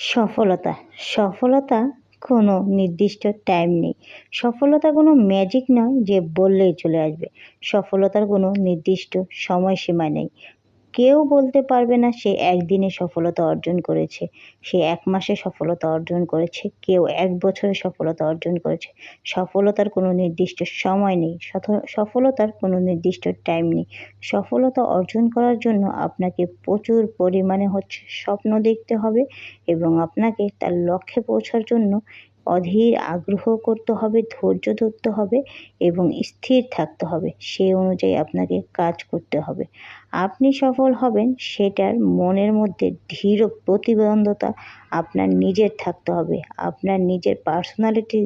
সফলতা সফলতা কোনো নির্দিষ্ট টাইম নেই। সফলতা কোনো ম্যাজিক নয় যে বললেই চলে আসবে। সফলতার কোনো নির্দিষ্ট সময়সীমা নেই। কেউ বলতে পারবে না সে একদিনে সফলতা অর্জন করেছে, সে ১ মাসে সফলতা অর্জন করেছে, কেউ ১ বছরে সফলতা অর্জন করেছে। সফলতার কোনো নির্দিষ্ট সময় নেই, সফলতার কোনো নির্দিষ্ট টাইম নেই। সফলতা অর্জন করার জন্য আপনাকে প্রচুর পরিমাণে স্বপ্ন দেখতে হবে এবং আপনাকে তার লক্ষ্যে পৌঁছার জন্য অধীর আগ্রহ করতে হবে, ধৈর্য ধরতে হবে এবং স্থির থাকতে হবে। সেই অনুযায়ী আপনাকে কাজ করতে হবে। আপনি সফল হবেন সেটার মনের মধ্যে দৃঢ় প্রতিবন্ধকতা আপনার নিজের থাকতে হবে। আপনার নিজের পার্সোনালিটি,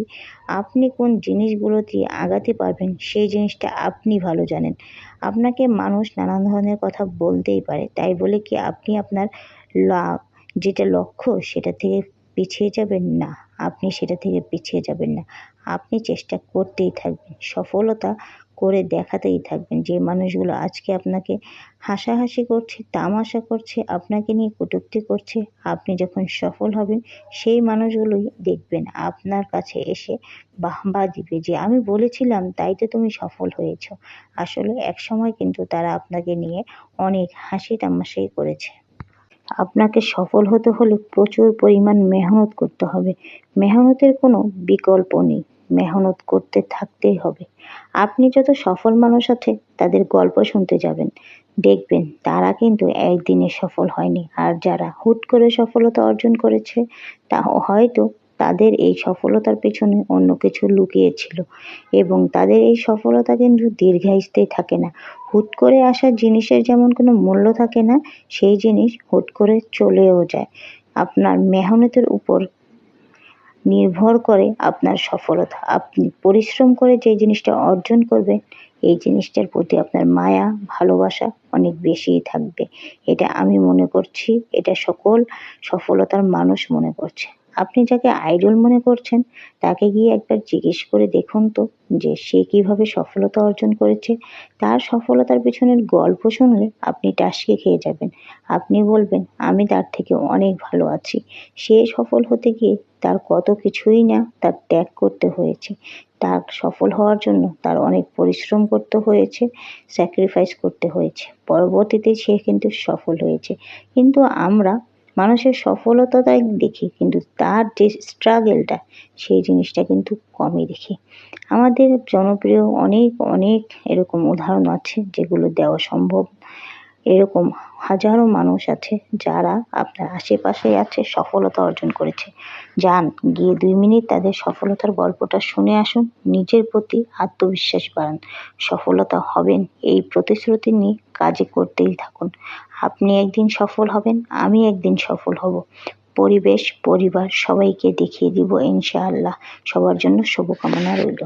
আপনি কোন জিনিসগুলো দিয়ে আগাতে পারবেন সেই জিনিসটা আপনি ভালো জানেন। আপনাকে মানুষ নানান ধরনের কথা বলতেই পারে, তাই বলে কি আপনি আপনার যেটা লক্ষ্য সেটা থেকে পিছিয়ে যাবেন না। আপনি সেটা থেকে পিছিয়ে যাবেন না। আপনি চেষ্টা করতেই থাকবেন, সফলতা করে দেখাতেই থাকবেন। যে মানুষগুলো আজকে আপনাকে হাসাহাসি করছে, তামাশা করছে, আপনাকে নিয়ে কটূক্তি করছে, আপনি যখন সফল হবেন সেই মানুষগুলোই দেখবেন আপনার কাছে এসে বাহবা দিবে যে আমি বলেছিলাম তাই তো তুমি সফল হয়েছ। আসলে একসময় কিন্তু তারা আপনাকে নিয়ে অনেক হাসি তামাশাই করেছে। আপনাকে সফল হতে হলে প্রচুর পরিমাণ মেহনত করতে হবে। মেহনতের কোনো বিকল্প নেই। মেহনত করতে থাকতেই হবে। আপনি যত সফল মানুষ আছে তাদের গল্প শুনতে যাবেন, দেখবেন তারা কিন্তু একদিনে সফল হয়নি। আর যারা হুট করে সফলতা অর্জন করেছে তা হয়তো তাদের এই সফলতার পেছনে অন্য কিছু লুকিয়ে ছিল এবং তাদের এই সফলতা কিন্তু দীর্ঘস্থায়ী থাকে না। হুট করে আসা জিনিসের যেমন কোনো মূল্য থাকে না, সেই জিনিস হুট করে চলেও যায়। আপনার মেহনতের উপর নির্ভর করে আপনার সফলতা। আপনি পরিশ্রম করে যে জিনিসটা অর্জন করবেন এই জিনিসটার প্রতি আপনার মায়া, ভালোবাসা অনেক বেশিই থাকবে। এটা আমি মনে করছি, এটা সকল সফলতার মানুষ মনে করছে। আপনি যাকে আইডল মনে করছেন তাকে গিয়ে একবার জিজ্ঞেস করে দেখুন তো যে সে কিভাবে সফলতা অর্জন করেছে। তার সফলতার পেছনের গল্প শুনলে আপনি টাসকে খেয়ে যাবেন। আপনি বলবেন আমি তার থেকে অনেক ভালো আছি। সে সফল হতে গিয়ে তার কত কিছুই না তার ত্যাগ করতে হয়েছে। তার সফল হওয়ার জন্য তার অনেক পরিশ্রম করতে হয়েছে, স্যাক্রিফাইস করতে হয়েছে। পরবর্তীতে সে কিন্তু সফল হয়েছে। কিন্তু আমরা মানুষের সফলতাটাই দেখি, কিন্তু তার যে স্ট্রাগলটা সেই জিনিসটা কিন্তু কমই দেখি। আমাদের জনপ্রিয় অনেক অনেক এরকম উদাহরণ আছে যেগুলো দেওয়া সম্ভব। এরকম হাজারো মানুষ আছে যারা আপনার আশেপাশে আছে, সফলতা অর্জন করেছে। যান গিয়ে ২ মিনিট তাদের সফলতার গল্পটা শুনে আসুন, নিজের প্রতি আত্মবিশ্বাস বাড়ান। সফলতা হবেন এই প্রতিশ্রুতি নিয়ে কাজে করতেই থাকুন। আপনি একদিন সফল হবেন, আমি একদিন সফল হব। পরিবেশ, পরিবার সবাইকে দেখিয়ে দিব ইনশাআল্লাহ। সবার জন্য শুভকামনা রইল।